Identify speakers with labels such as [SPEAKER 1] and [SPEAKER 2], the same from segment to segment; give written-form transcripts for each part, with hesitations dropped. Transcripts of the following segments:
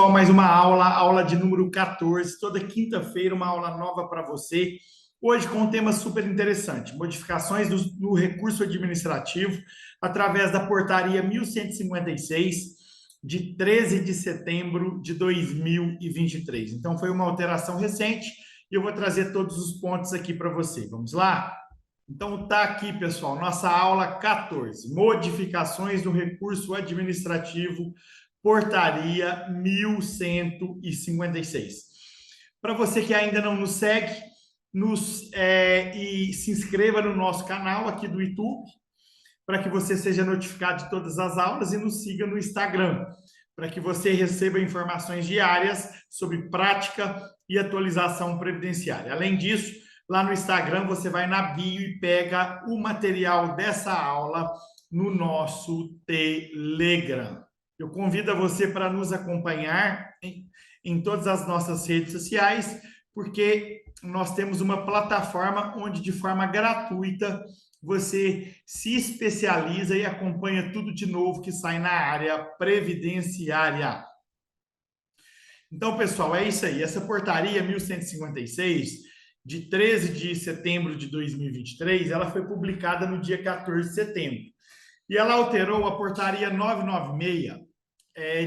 [SPEAKER 1] pessoal, mais uma aula de número 14. Toda quinta-feira, uma aula nova para você. Hoje com um tema super interessante: modificações no recurso administrativo através da portaria 1156, de 13 de setembro de 2023. Então, foi uma alteração recente e eu vou trazer todos os pontos aqui para você. Vamos lá? Então, tá aqui, pessoal, nossa aula 14, modificações no recurso administrativo, portaria 1156. Para você que ainda não nos segue, e se inscreva no nosso canal aqui do YouTube, para que você seja notificado de todas as aulas, e nos siga no Instagram, para que você receba informações diárias sobre prática e atualização previdenciária. Além disso, lá no Instagram, você vai na bio e pega o material dessa aula no nosso Telegram. Eu convido a você para nos acompanhar em todas as nossas redes sociais, porque nós temos uma plataforma onde, de forma gratuita, você se especializa e acompanha tudo de novo que sai na área previdenciária. Então, pessoal, é isso aí. Essa portaria 1156, de 13 de setembro de 2023, ela foi publicada no dia 14 de setembro. E ela alterou a portaria 996,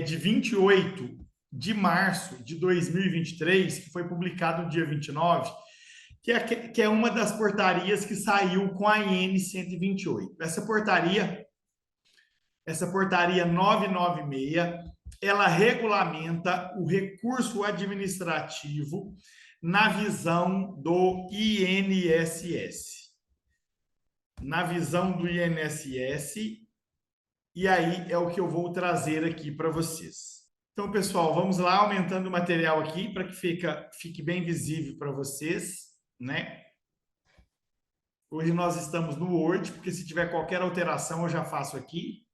[SPEAKER 1] de 28 de março de 2023, que foi publicada no dia 29, que é uma das portarias que saiu com a IN 128. Essa portaria 996, ela regulamenta o recurso administrativo na visão do INSS. Na visão do INSS, e aí é o que eu vou trazer aqui para vocês. Então, pessoal, vamos lá, aumentando o material aqui para que fique bem visível para vocês, né? Hoje nós estamos no Word, porque se tiver qualquer alteração eu já faço aqui.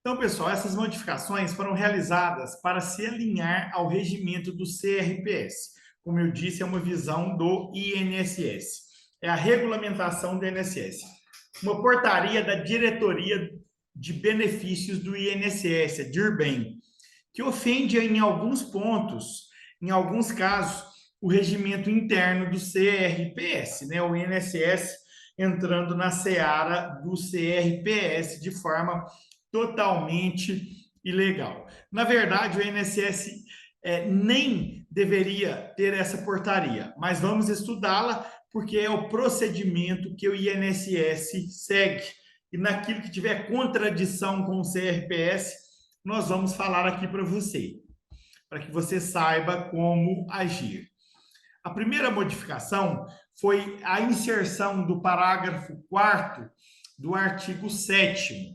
[SPEAKER 1] Então, pessoal, essas modificações foram realizadas para se alinhar ao regimento do CRPS. Como eu disse, é uma visão do INSS. É a regulamentação do INSS. Uma portaria da Diretoria de Benefícios do INSS, a DIRBEN, que ofende em alguns pontos, em alguns casos, o regimento interno do CRPS, né? O INSS entrando na seara do CRPS de forma totalmente ilegal. Na verdade, o INSS nem deveria ter essa portaria, mas vamos estudá-la, porque é o procedimento que o INSS segue. E naquilo que tiver contradição com o CRPS, nós vamos falar aqui para você, para que você saiba como agir. A primeira modificação foi a inserção do parágrafo 4º do artigo 7º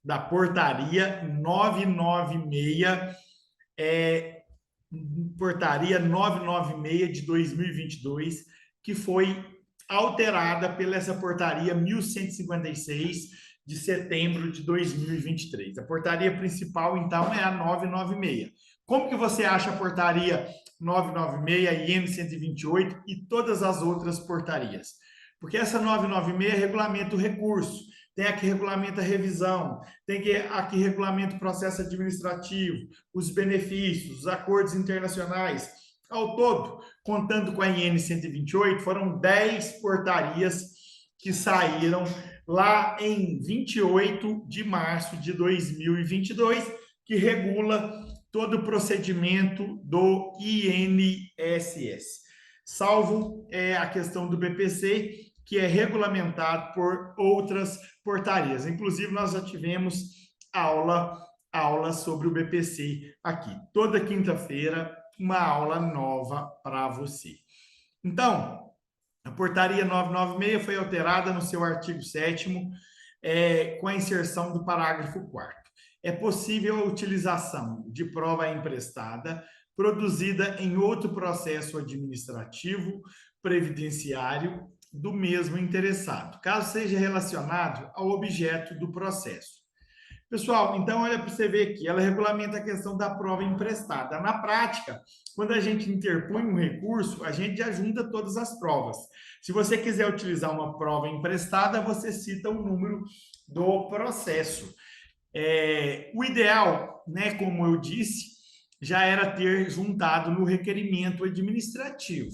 [SPEAKER 1] da portaria 996, portaria 996 de 2022, que foi alterada pela essa portaria 1156 de setembro de 2023. A portaria principal, então, é a 996. Como que você acha a portaria 996, IN 128 e todas as outras portarias? Porque essa 996 regulamenta o recurso, tem aqui regulamenta a revisão, tem aqui regulamenta o processo administrativo, os benefícios, os acordos internacionais. Ao todo, contando com a IN 128, foram 10 portarias que saíram lá em 28 de março de 2022, que regula todo o procedimento do INSS, salvo a questão do BPC, que é regulamentado por outras portarias. Inclusive, nós já tivemos aula sobre o BPC aqui. Toda quinta-feira, uma aula nova para você. Então, a portaria 996 foi alterada no seu artigo 7º, com a inserção do parágrafo 4º. É possível a utilização de prova emprestada produzida em outro processo administrativo previdenciário do mesmo interessado, caso seja relacionado ao objeto do processo. Pessoal, então olha para você ver aqui, ela regulamenta a questão da prova emprestada. Na prática, quando a gente interpõe um recurso, a gente já junta todas as provas. Se você quiser utilizar uma prova emprestada, você cita o número do processo. O ideal, né, como eu disse, já era ter juntado no requerimento administrativo,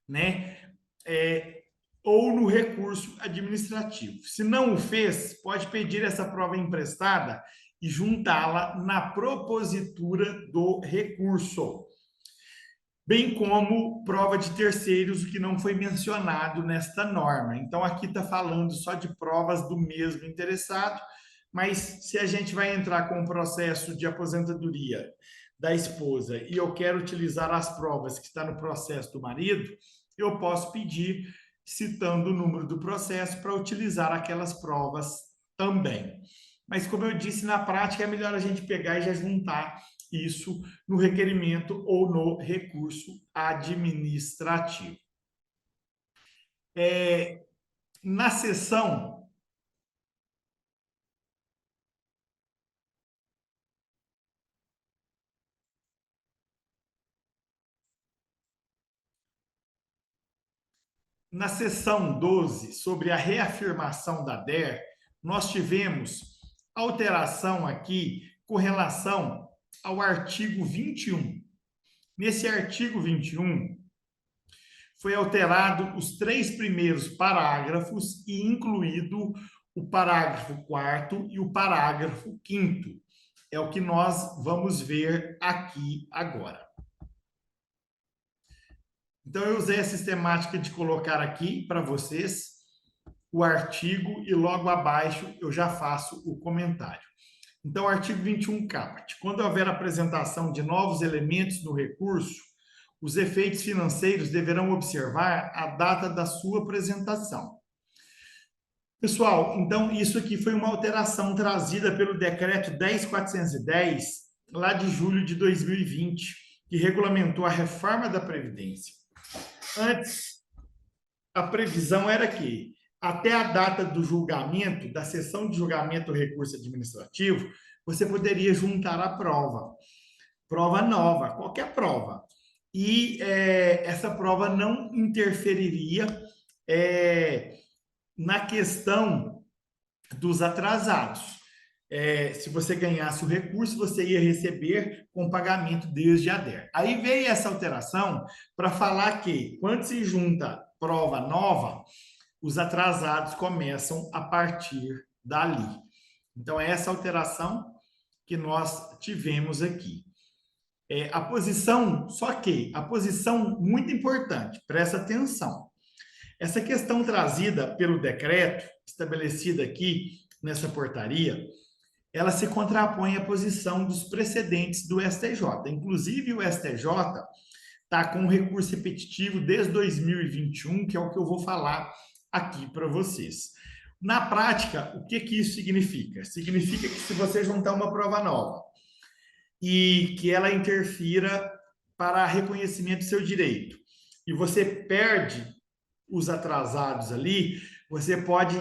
[SPEAKER 1] né? Ou no recurso administrativo. Se não o fez, pode pedir essa prova emprestada e juntá-la na propositura do recurso, bem como prova de terceiros, o que não foi mencionado nesta norma. Então, aqui está falando só de provas do mesmo interessado, mas se a gente vai entrar com o processo de aposentadoria da esposa e eu quero utilizar as provas que está no processo do marido, eu posso pedir, citando o número do processo, para utilizar aquelas provas também. Mas, como eu disse, na prática é melhor a gente pegar e já juntar isso no requerimento ou no recurso administrativo. Na seção Na seção 12, sobre a reafirmação da DER, nós tivemos alteração aqui com relação ao artigo 21. Nesse artigo 21, foi alterado os 3 primeiros parágrafos e incluído o parágrafo 4º e o parágrafo 5º. É o que nós vamos ver aqui agora. Então, eu usei a sistemática de colocar aqui para vocês o artigo e logo abaixo eu já faço o comentário. Então, artigo 21 caput. Quando houver apresentação de novos elementos no recurso, os efeitos financeiros deverão observar a data da sua apresentação. Pessoal, então isso aqui foi uma alteração trazida pelo decreto 10.410, lá de julho de 2020, que regulamentou a reforma da Previdência. Antes, a previsão era que, até a data do julgamento, da sessão de julgamento do recurso administrativo, você poderia juntar a prova nova, qualquer prova. E essa prova não interferiria na questão dos atrasados. Se você ganhasse o recurso, você ia receber com pagamento desde a DER. Aí veio essa alteração para falar que, quando se junta prova nova, os atrasados começam a partir dali. Então, é essa alteração que nós tivemos aqui. A posição, só que a posição muito importante, presta atenção. Essa questão trazida pelo decreto, estabelecida aqui nessa portaria, ela se contrapõe à posição dos precedentes do STJ. Inclusive, o STJ está com um recurso repetitivo desde 2021, que é o que eu vou falar aqui para vocês. Na prática, o que isso significa? Significa que se você juntar uma prova nova e que ela interfira para reconhecimento do seu direito, e você perde os atrasados ali, você pode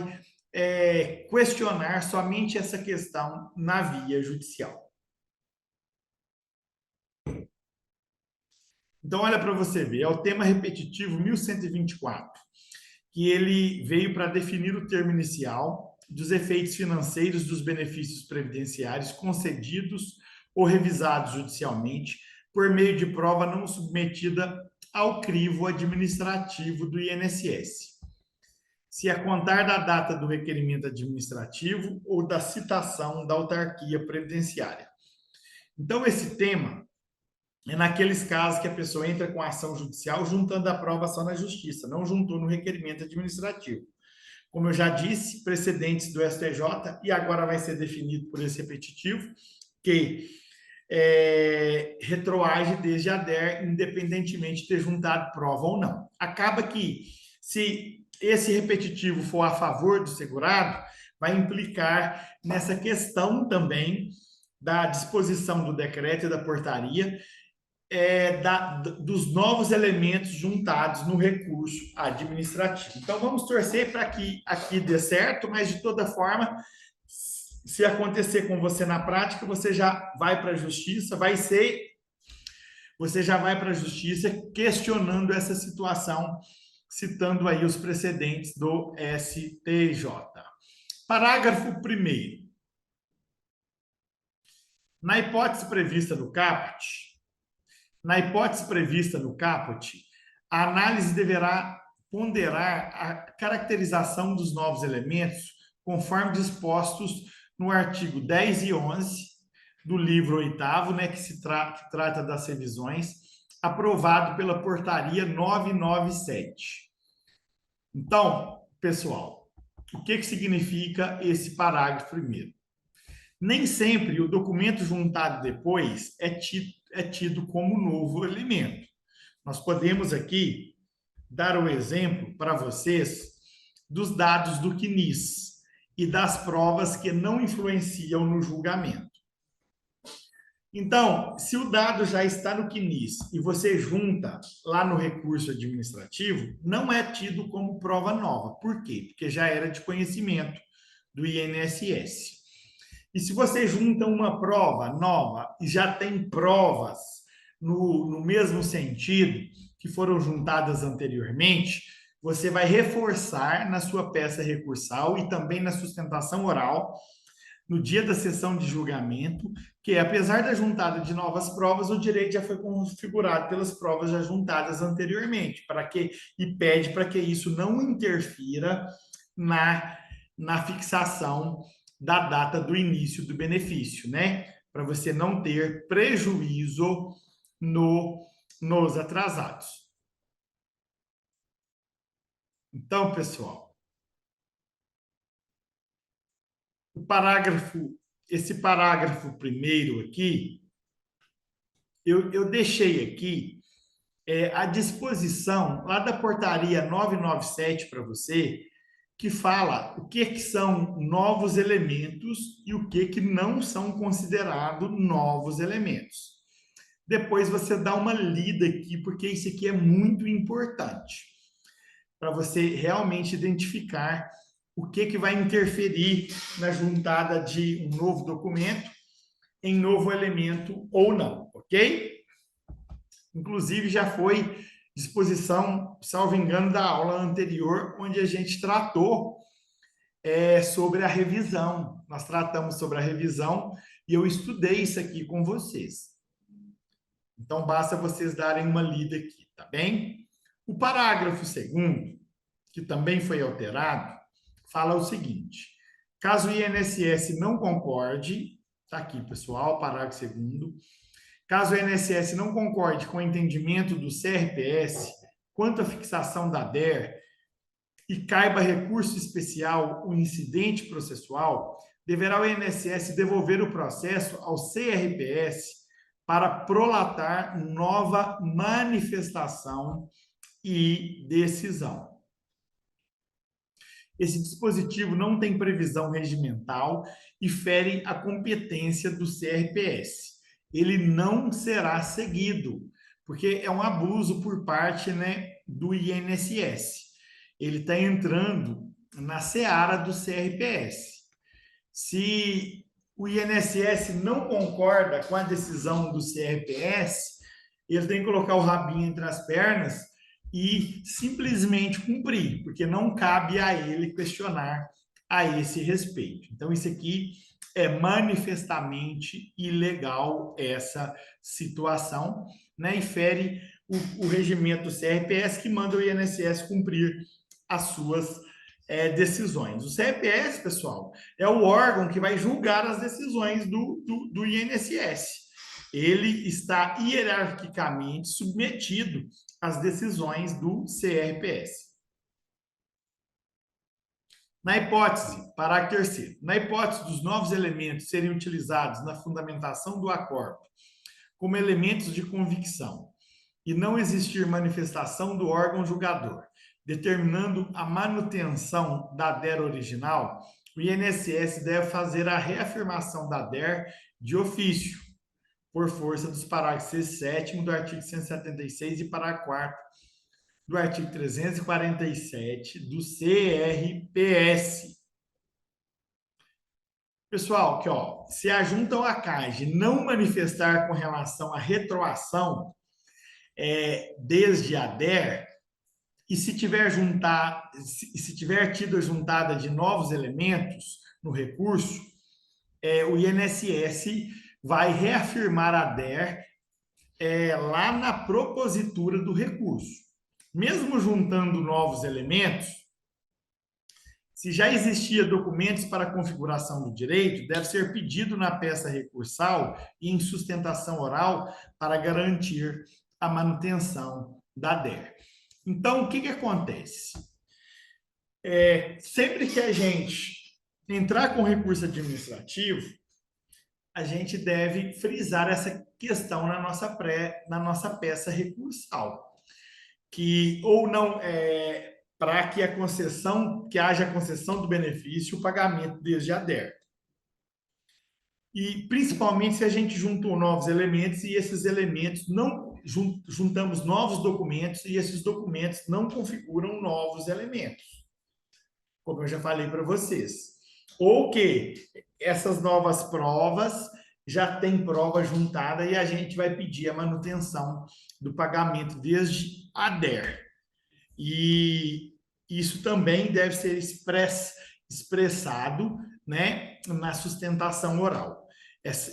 [SPEAKER 1] questionar somente essa questão na via judicial. Então, olha para você ver, é o tema repetitivo 1124, que ele veio para definir o termo inicial dos efeitos financeiros dos benefícios previdenciários concedidos ou revisados judicialmente por meio de prova não submetida ao crivo administrativo do INSS, se a contar da data do requerimento administrativo ou da citação da autarquia previdenciária. Então, esse tema é naqueles casos que a pessoa entra com a ação judicial juntando a prova só na justiça, não juntou no requerimento administrativo. Como eu já disse, precedentes do STJ, e agora vai ser definido por esse repetitivo, que retroage desde a DER, independentemente de ter juntado prova ou não. Acaba que, se esse repetitivo for a favor do segurado, vai implicar nessa questão também da disposição do decreto e da portaria, dos novos elementos juntados no recurso administrativo. Então, vamos torcer para que aqui dê certo, mas, de toda forma, se acontecer com você na prática, você já vai para a justiça, você já vai para a justiça questionando essa situação, citando aí os precedentes do STJ. Parágrafo 1º. Na hipótese prevista no caput, a análise deverá ponderar a caracterização dos novos elementos conforme dispostos no artigo 10 e 11 do livro 8º, né, que trata das revisões, aprovado pela portaria 997. Então, pessoal, o que significa esse parágrafo primeiro? Nem sempre o documento juntado depois é tido como novo elemento. Nós podemos aqui dar o exemplo para vocês dos dados do CNIS e das provas que não influenciam no julgamento. Então, se o dado já está no CNIS e você junta lá no recurso administrativo, não é tido como prova nova. Por quê? Porque já era de conhecimento do INSS. E se você junta uma prova nova e já tem provas no mesmo sentido que foram juntadas anteriormente, você vai reforçar na sua peça recursal e também na sustentação oral, no dia da sessão de julgamento, que apesar da juntada de novas provas, o direito já foi configurado pelas provas já juntadas anteriormente, e pede para que isso não interfira na fixação da data do início do benefício, né? Para você não ter prejuízo nos atrasados. Então, pessoal, esse parágrafo primeiro aqui, eu deixei aqui à disposição lá da portaria 997 para você, que fala o que são novos elementos e o que não são considerados novos elementos. Depois você dá uma lida aqui, porque isso aqui é muito importante, para você realmente identificar o que vai interferir na juntada de um novo documento em novo elemento ou não, ok? Inclusive, já foi disposição, salvo engano, da aula anterior, onde a gente tratou sobre a revisão. Nós tratamos sobre a revisão e eu estudei isso aqui com vocês. Então, basta vocês darem uma lida aqui, tá bem? O parágrafo 2º, que também foi alterado, fala o seguinte: caso o INSS não concorde, tá aqui, pessoal, parágrafo 2º, caso o INSS não concorde com o entendimento do CRPS quanto à fixação da DER e caiba recurso especial o incidente processual, deverá o INSS devolver o processo ao CRPS para prolatar nova manifestação e decisão. Esse dispositivo não tem previsão regimental e fere a competência do CRPS. Ele não será seguido, porque é um abuso por parte, né, do INSS. Ele está entrando na seara do CRPS. Se o INSS não concorda com a decisão do CRPS, ele tem que colocar o rabinho entre as pernas e simplesmente cumprir, porque não cabe a ele questionar a esse respeito. Então, isso aqui é manifestamente ilegal, essa situação, né? E fere o regimento do CRPS, que manda o INSS cumprir as suas decisões. O CRPS, pessoal, é o órgão que vai julgar as decisões do INSS. Ele está hierarquicamente submetido às decisões do CRPS. Na hipótese, parágrafo 3º, na hipótese dos novos elementos serem utilizados na fundamentação do acordo como elementos de convicção e não existir manifestação do órgão julgador, determinando a manutenção da DER original, o INSS deve fazer a reafirmação da DER de ofício, por força dos parágrafos 6º e 7º do artigo 176 e parágrafo 4º do artigo 347 do CRPS. Pessoal, aqui, ó, se a junta ou a CAGE não manifestar com relação à retroação desde a DER, e se tiver tido a juntada de novos elementos no recurso, o INSS vai reafirmar a DER lá na propositura do recurso. Mesmo juntando novos elementos, se já existia documentos para configuração do direito, deve ser pedido na peça recursal e em sustentação oral para garantir a manutenção da DER. Então, o que acontece? Sempre que a gente entrar com recurso administrativo, a gente deve frisar essa questão na nossa peça recursal, que ou não para que haja concessão do benefício, o pagamento desde a DER. E principalmente se a gente juntou novos elementos e esses elementos não juntamos novos documentos e esses documentos não configuram novos elementos, como eu já falei para vocês. Ou que essas novas provas já tem prova juntada e a gente vai pedir a manutenção do pagamento desde a DER. E isso também deve ser expressado, né, na sustentação oral.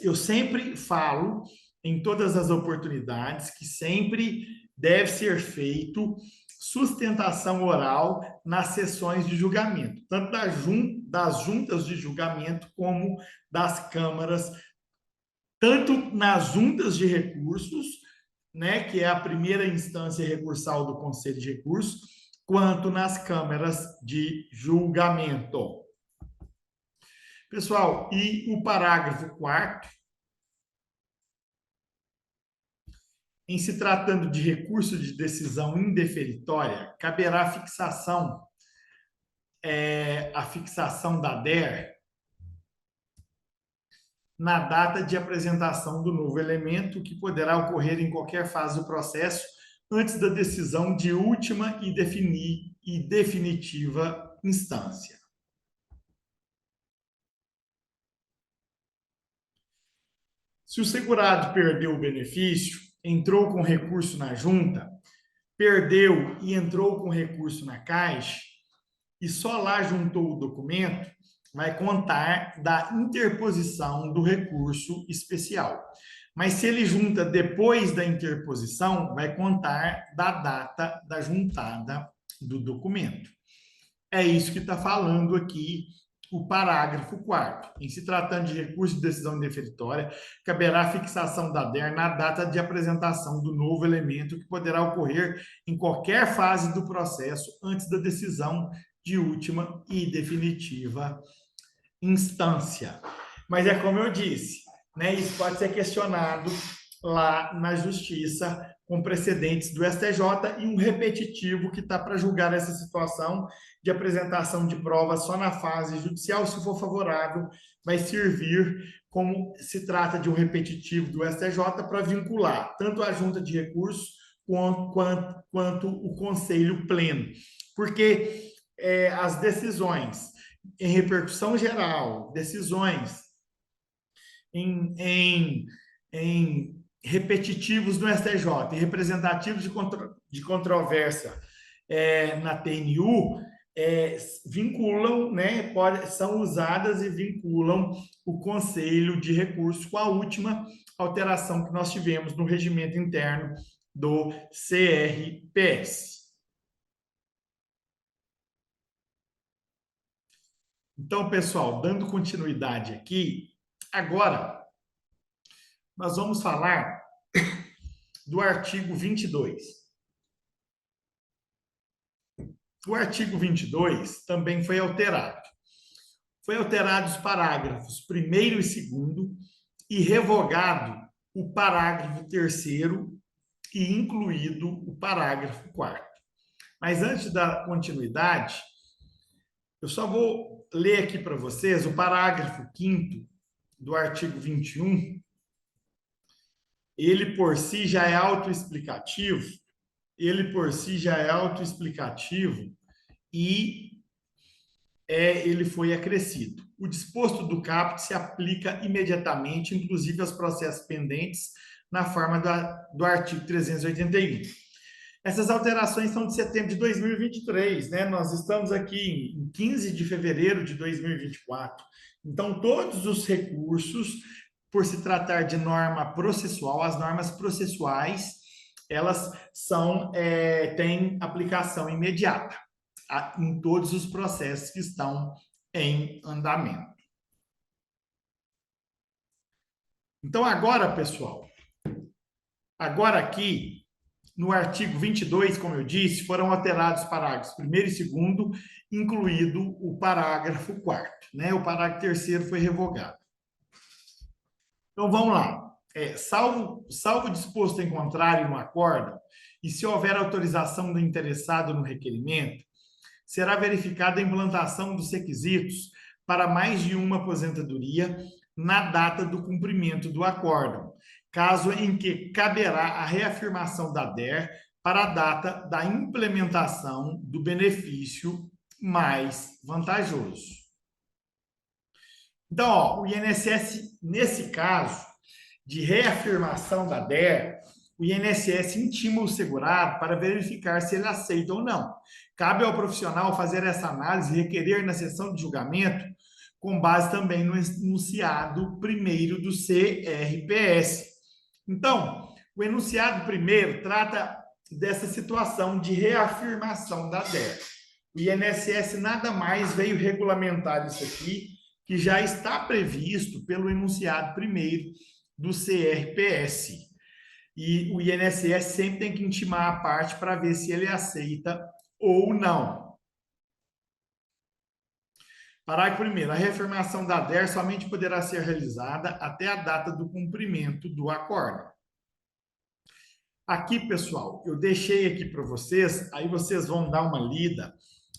[SPEAKER 1] Eu sempre falo, em todas as oportunidades, que sempre deve ser feito sustentação oral nas sessões de julgamento, tanto das juntas de julgamento como das câmaras, tanto nas juntas de recursos, né, que é a primeira instância recursal do Conselho de Recursos, quanto nas câmaras de julgamento. Pessoal, e o parágrafo 4º, em se tratando de recurso de decisão indeferitória, caberá a fixação da DER na data de apresentação do novo elemento, que poderá ocorrer em qualquer fase do processo, antes da decisão de última e definitiva instância. Se o segurado perdeu o benefício, entrou com recurso na junta, perdeu e entrou com recurso na Caixa, e só lá juntou o documento, vai contar da interposição do recurso especial. Mas se ele junta depois da interposição, vai contar da data da juntada do documento. É isso que está falando aqui o parágrafo 4º. Em se tratando de recurso de decisão indeferitória, caberá a fixação da DER na data de apresentação do novo elemento, que poderá ocorrer em qualquer fase do processo antes da decisão de última e definitiva instância. Mas é como eu disse, né, isso pode ser questionado lá na Justiça, com precedentes do STJ e um repetitivo que está para julgar essa situação de apresentação de provas só na fase judicial. Se for favorável, vai servir, como se trata de um repetitivo do STJ, para vincular tanto a junta de recursos quanto o Conselho Pleno. Porque as decisões em repercussão geral, decisões em repetitivos no STJ e representativos de controvérsia na TNU, vinculam, né, são usadas e vinculam o Conselho de Recursos com a última alteração que nós tivemos no regimento interno do CRPS. Então, pessoal, dando continuidade aqui, agora nós vamos falar do artigo 22. O artigo 22 também foi alterado. Foi alterado os parágrafos 1º e 2º e revogado o parágrafo 3º e incluído o parágrafo 4º. Mas antes da continuidade, eu só vou ler aqui para vocês o parágrafo 5º do artigo 21. Ele por si já é autoexplicativo, e ele foi acrescido. O disposto do caput se aplica imediatamente, inclusive aos processos pendentes, na forma do artigo 381. Essas alterações são de setembro de 2023, né? Nós estamos aqui em 15 de fevereiro de 2024. Então, todos os recursos por se tratar de norma processual, as normas processuais, elas têm aplicação imediata em todos os processos que estão em andamento. Então, agora, pessoal, agora aqui, no artigo 22, como eu disse, foram alterados os parágrafos 1º e 2º, incluído o parágrafo 4º, né? O parágrafo 3º foi revogado. Então, vamos lá. Salvo disposto em contrário no acórdão, e se houver autorização do interessado no requerimento, será verificada a implantação dos requisitos para mais de uma aposentadoria na data do cumprimento do acórdão, caso em que caberá a reafirmação da DER para a data da implementação do benefício mais vantajoso. Então, ó, o INSS, nesse caso de reafirmação da DER, o INSS intima o segurado para verificar se ele aceita ou não. Cabe ao profissional fazer essa análise e requerer na sessão de julgamento com base também no enunciado primeiro do CRPS. Então, o enunciado primeiro trata dessa situação de reafirmação da DER. O INSS nada mais veio regulamentar isso aqui, que já está previsto pelo enunciado primeiro do CRPS. E o INSS sempre tem que intimar a parte para ver se ele aceita ou não. Parágrafo 1º. A reafirmação da DER somente poderá ser realizada até a data do cumprimento do acórdão. Aqui, pessoal, eu deixei aqui para vocês, aí vocês vão dar uma lida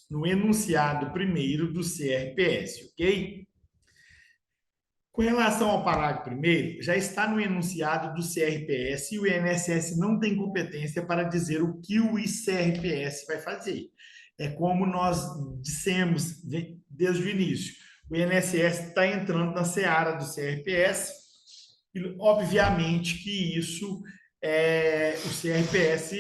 [SPEAKER 1] no enunciado primeiro do CRPS, ok? Com relação ao parágrafo 1º, já está no enunciado do CRPS e o INSS não tem competência para dizer o que o CRPS vai fazer. É como nós dissemos desde o início. O INSS está entrando na seara do CRPS e, obviamente, que isso, o CRPS,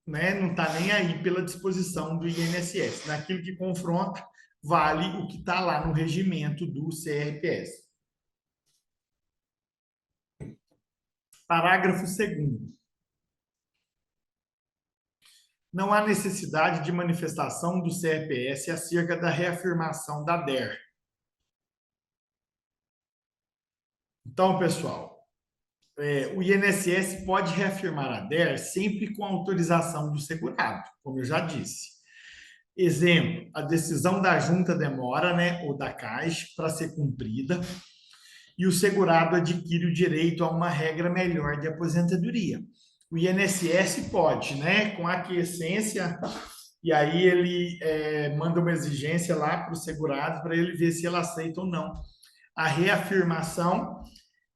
[SPEAKER 1] né, não está nem aí pela disposição do INSS. Naquilo que confronta, vale o que está lá no regimento do CRPS. Parágrafo 2º. Não há necessidade de manifestação do CRPS acerca da reafirmação da DER. Então, pessoal, o INSS pode reafirmar a DER sempre com autorização do segurado, como eu já disse. Exemplo, a decisão da junta demora, né, ou da Caixa, para ser cumprida, e o segurado adquire o direito a uma regra melhor de aposentadoria. O INSS pode, né, com aquiescência, e aí ele manda uma exigência lá para o segurado para ele ver se ele aceita ou não a reafirmação,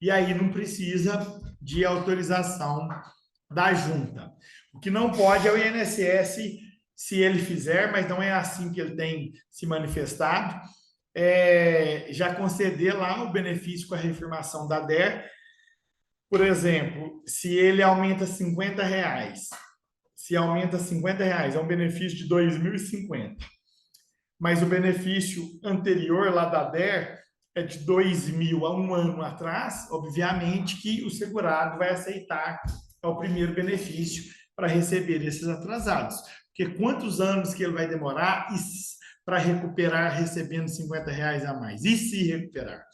[SPEAKER 1] e aí não precisa de autorização da junta. O que não pode é o INSS, se ele fizer, mas não é assim que ele tem se manifestado, já conceder lá o benefício com a reafirmação da DER. Por exemplo, se ele aumenta R$50, se aumenta R$50, é um benefício de 2.050. Mas o benefício anterior lá da DER é de 2.000 há um ano atrás, obviamente que o segurado vai aceitar o primeiro benefício para receber esses atrasados. Porque quantos anos que ele vai demorar para recuperar recebendo R$50 a mais? E se recuperar?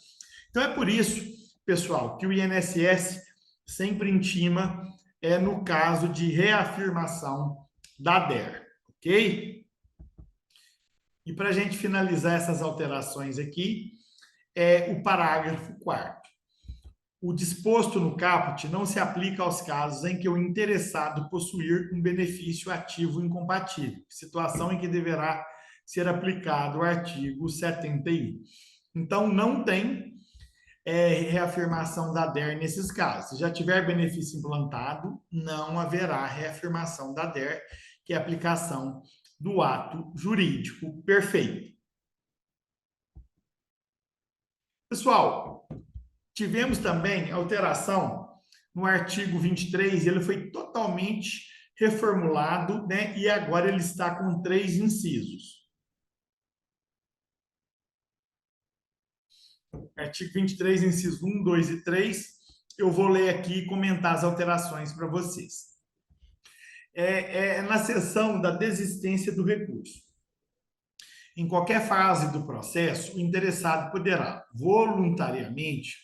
[SPEAKER 1] Então é por isso, pessoal, que o INSS sempre intima no caso de reafirmação da DER, ok? E para a gente finalizar essas alterações aqui, o parágrafo 4º. O disposto no caput não se aplica aos casos em que o interessado possuir um benefício ativo incompatível, situação em que deverá ser aplicado o artigo 71. Então, não tem reafirmação da DER nesses casos. Se já tiver benefício implantado, não haverá reafirmação da DER, que é a aplicação do ato jurídico perfeito. Pessoal, tivemos também alteração no artigo 23, ele foi totalmente reformulado, né? E agora ele está com 3 incisos. Artigo 23, inciso 1, 2 e 3. Eu vou ler aqui e comentar as alterações para vocês. Na seção da desistência do recurso. Em qualquer fase do processo, o interessado poderá voluntariamente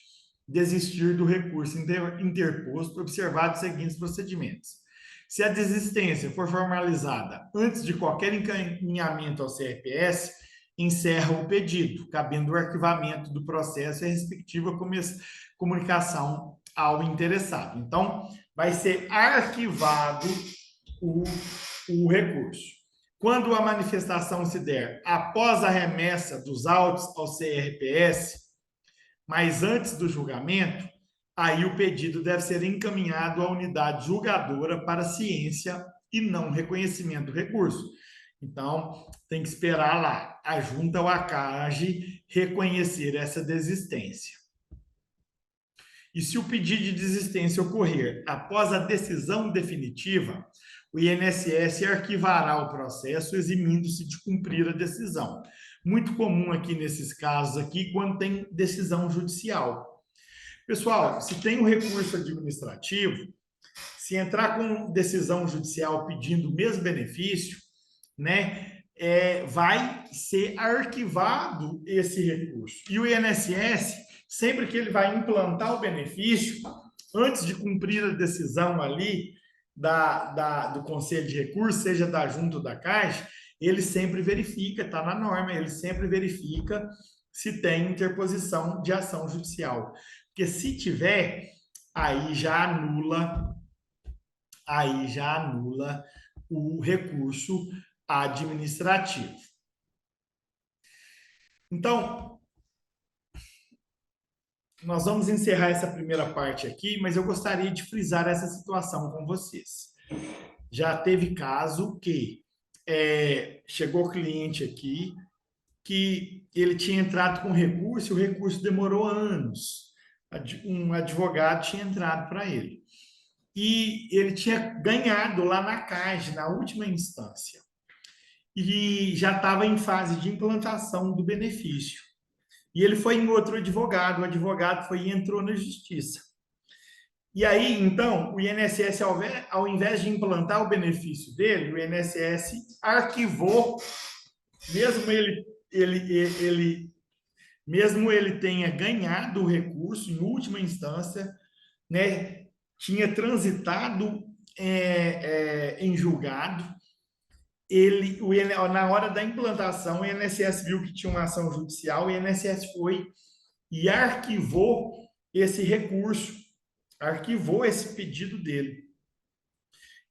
[SPEAKER 1] desistir do recurso interposto, observados os seguintes procedimentos. Se a desistência for formalizada antes de qualquer encaminhamento ao CRPS, encerra o pedido, cabendo o arquivamento do processo e a respectiva comunicação ao interessado. Então, vai ser arquivado o recurso. Quando a manifestação se der após a remessa dos autos ao CRPS, mas antes do julgamento, aí o pedido deve ser encaminhado à unidade julgadora para ciência e não reconhecimento do recurso. Então, tem que esperar lá a junta ou a CAGE reconhecer essa desistência. E se o pedido de desistência ocorrer após a decisão definitiva, o INSS arquivará o processo, eximindo-se de cumprir a decisão. Muito comum aqui nesses casos aqui, quando tem decisão judicial. Pessoal, se tem um recurso administrativo, se entrar com decisão judicial pedindo o mesmo benefício, né, vai ser arquivado esse recurso. E o INSS, sempre que ele vai implantar o benefício, antes de cumprir a decisão ali do Conselho de Recursos, seja da Junta ou da Caixa, ele sempre verifica, está na norma, ele sempre verifica se tem interposição de ação judicial. Porque se tiver, aí já anula o recurso administrativo. Então, nós vamos encerrar essa primeira parte aqui, mas eu gostaria de frisar essa situação com vocês. Já teve caso que chegou cliente aqui que ele tinha entrado com recurso e o recurso demorou anos. Um advogado tinha entrado para ele. E ele tinha ganhado lá na CAGE, na última instância. E já estava em fase de implantação do benefício. E ele foi em outro advogado, o advogado foi e entrou na justiça. E aí, então, o INSS, ao invés de implantar o benefício dele, o INSS arquivou, mesmo ele tenha ganhado o recurso em última instância, né, tinha transitado em julgado, na hora da implantação, o INSS viu que tinha uma ação judicial, o INSS foi e arquivou esse recurso, arquivou esse pedido dele.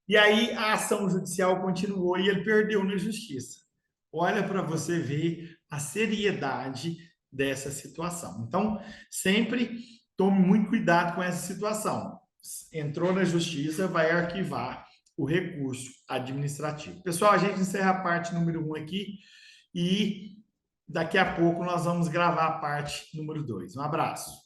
[SPEAKER 1] E aí a ação judicial continuou e ele perdeu na justiça. Olha para você ver a seriedade dessa situação. Então, sempre tome muito cuidado com essa situação. Entrou na justiça, vai arquivar o recurso administrativo. Pessoal, a gente encerra a parte número 1 aqui e daqui a pouco nós vamos gravar a parte número 2. Um abraço.